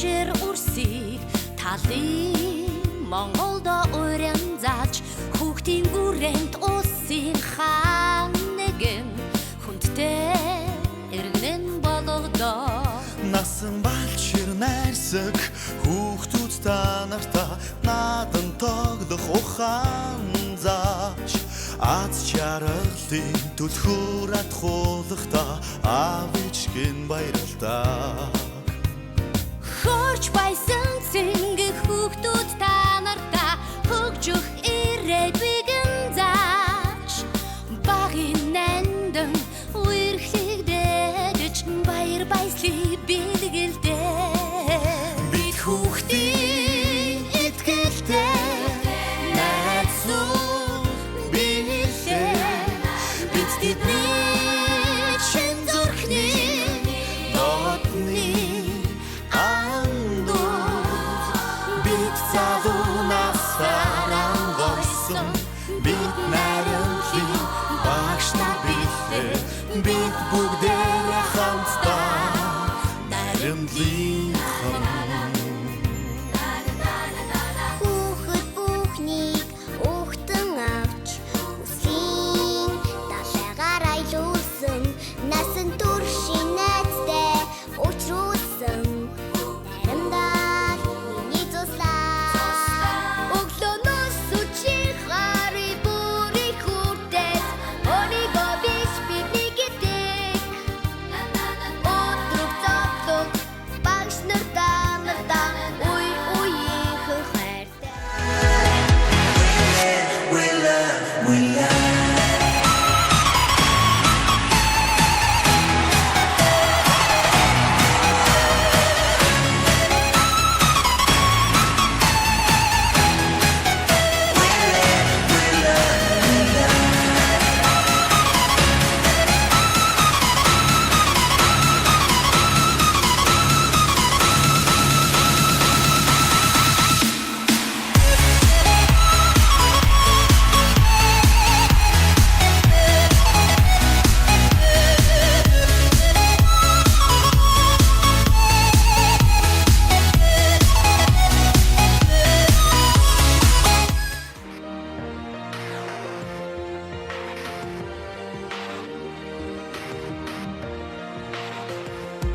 Учир үрсийг талын Монголдо уран зааж хүүхдийн хүрээнд улсын хаан нэгэн хүндтэй эргэнэн болгодоо Насан балчир найрсаг хүүхдүүд та нартаа надан тоглох ухаан зааж аз жаргалын түлхүүр атхуулахдаа аав ээжийн баярлалаа Хөрч байсан цэнгэх хүүхдүүд та нартаа хөгжих ирээдүйн зааж багын нандин үерхлэгдэж баяр баясгалыг бэлгэлдээ бид хүүхдийн итгэлтэй найзуу билээ бид тэдний чин зүрхний дотны Бид бүгдээ хамтдаа найрамдлынхан Хүүхэд бүхнийг ухтан авч үсгийн далайгаар аялуулсан насан туршийн найзтай учруулсан найрамдаа миний зуслаа Өглөөнөөс үчиг хари бүрий хүртэл Онигоо биш бидний гэдэг Өдрөг зовлог багш нар дамдаа Уй уйийнхэн хайртай We love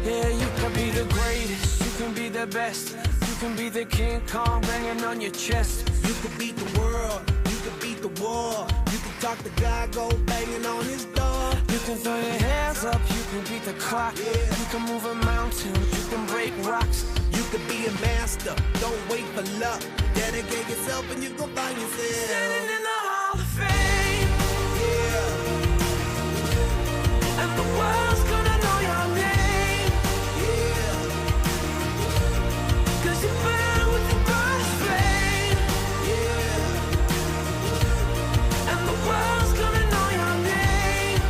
Yeah, you can be the greatest, you can be the best. You can be the King Kong banging on your chest. You could beat the world, you could beat the war. You could talk to God, go banging on his door. You can throw your hands up, you can beat the clock. You can move a mountain, you can break rocks. You could be a master, don't wait for luck. Dedicate yourself and you go find yourself. Standing in the Hall of Fame, Yeah, and the world's gonna know your name. yeah, 'Cause you burn with the brightest flame, yeah, and the world's gonna know your name.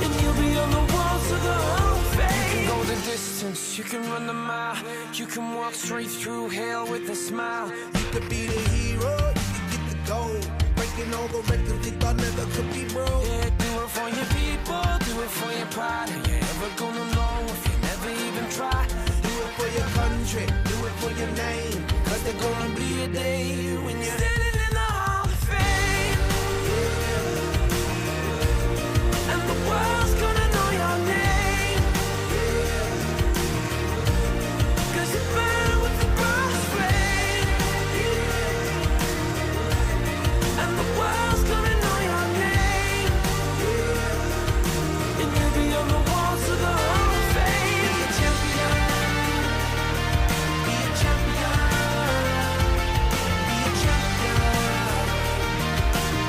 And you'll be on the walls of the Hall of Fame. You can go the distance, you can run the mile. You can walk straight through hell with a smile. You could be the hero, you could get the gold. Breaking all the records they thought never could be broke. Yeah, do it for your people, do it for your pride. Are you ever gonna know if you never even try? Do it for your country, do it for your name. 'Cause there's gonna be a day when you're Standing in the Hall of Fame, and the world's gonna know your name. 'Cause you burn with the brightest flame, and the world's gonna know your name. And you'll be on the walls of the Hall of Fame. Be a champion, be a champion, be a champion,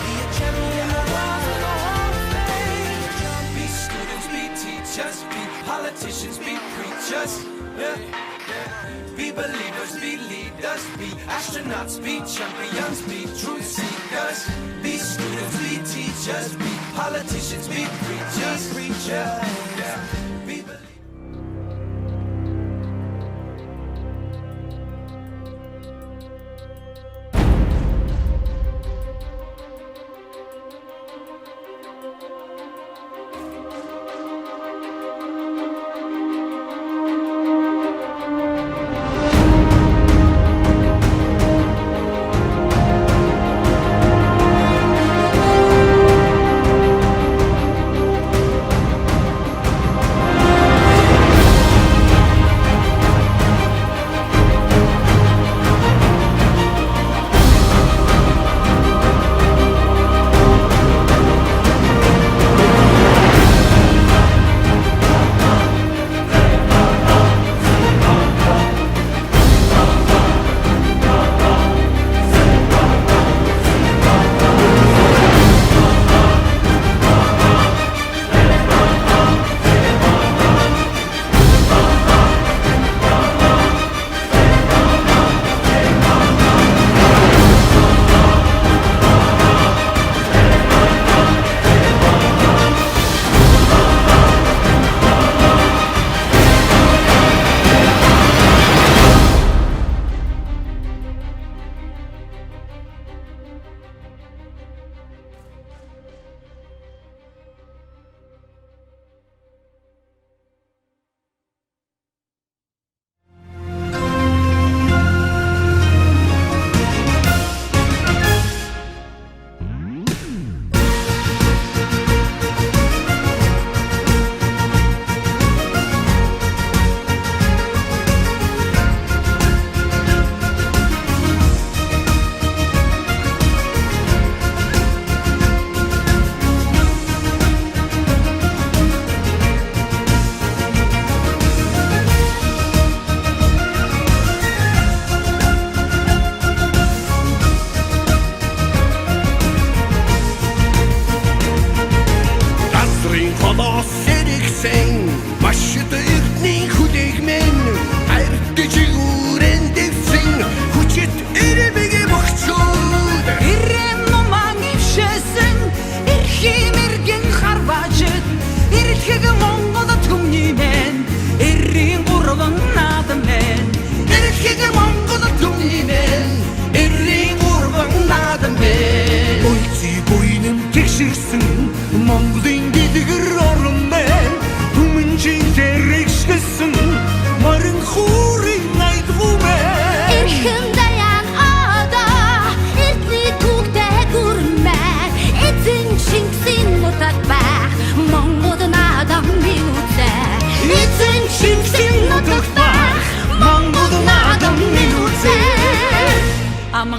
be a champion. The walls of the Hall of Fame. Be students, be teachers, be politicians, be preachers. Yeah. Be believers, be leaders, be astronauts, be champions, be truth seekers. Be students, be teachers, be politicians, be preachers, Yeah. Be believers.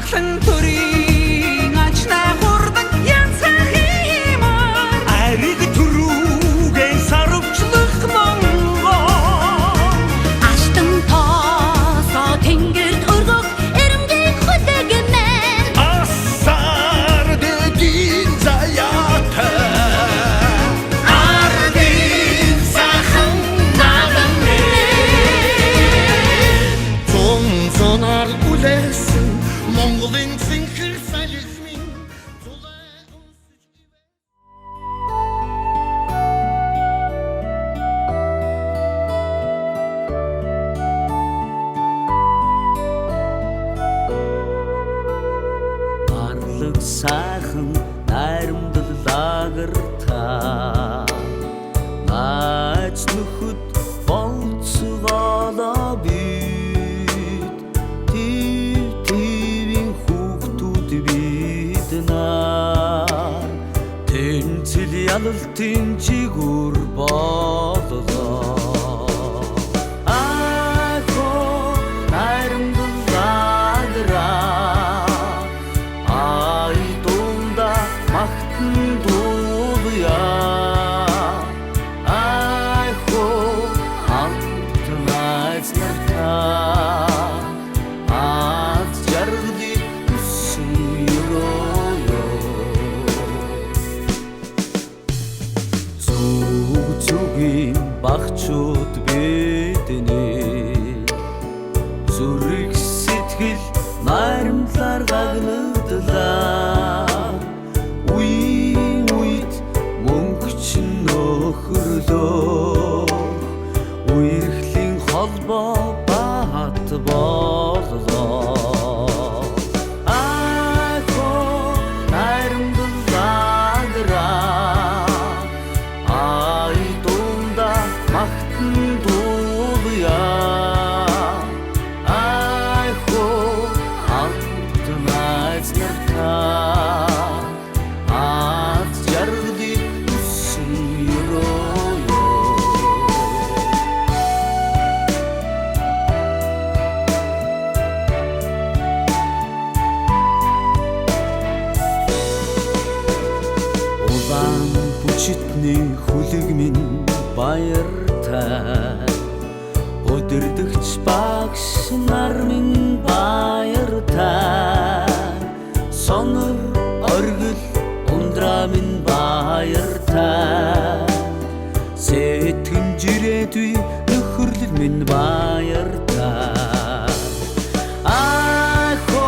Арлан төрийн ачнаа хурдан янцах юмар Ариг түрүүгээ сарвчлах Монгол Аштан тоосоо тэнгэрт өргөх эрэмгийн хүлэгмэн Асар дэдийн заяатай Ардын сайхан наадамнэр Цонцонар үлээсэн Монголын цэнхэр салхимын Арлаг сайхан найрамдал лагарта Найз нөхөд болцгоолоо бид Тивийн хүүхдүүд бид нар Тэнцэл ялалтын жигүр боллоо Ахо найрамдал лагараа Ай дуунда магтан дуулъя Ай хоо хамт найз нартай Аз жаргали хүссэн ёроо Зүгийн багчууд бидний Зүрх сэтгэл найрамдлаар гагнадлаа Үеийн үед мөнгө чинь нөхөрлөө Үерхлийн холбоо бат боллоо Ахо найрамдал лагараа Ай дуунда магтан дуулъя Ай хоо хамт найз нартай Аз жаргали хүссэн ёроо Улаан бүчитний хүлэг минь баяртай Өдөрдөгч багш нар минь баяртай Сонор оргил ундраа минь баяртай Сэтгэн жирээдүй нөхөрлөл минь баяртай Ахо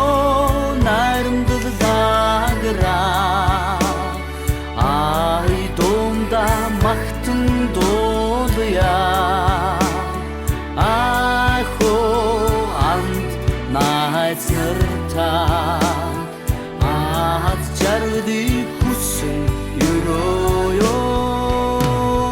найрамдал лагараа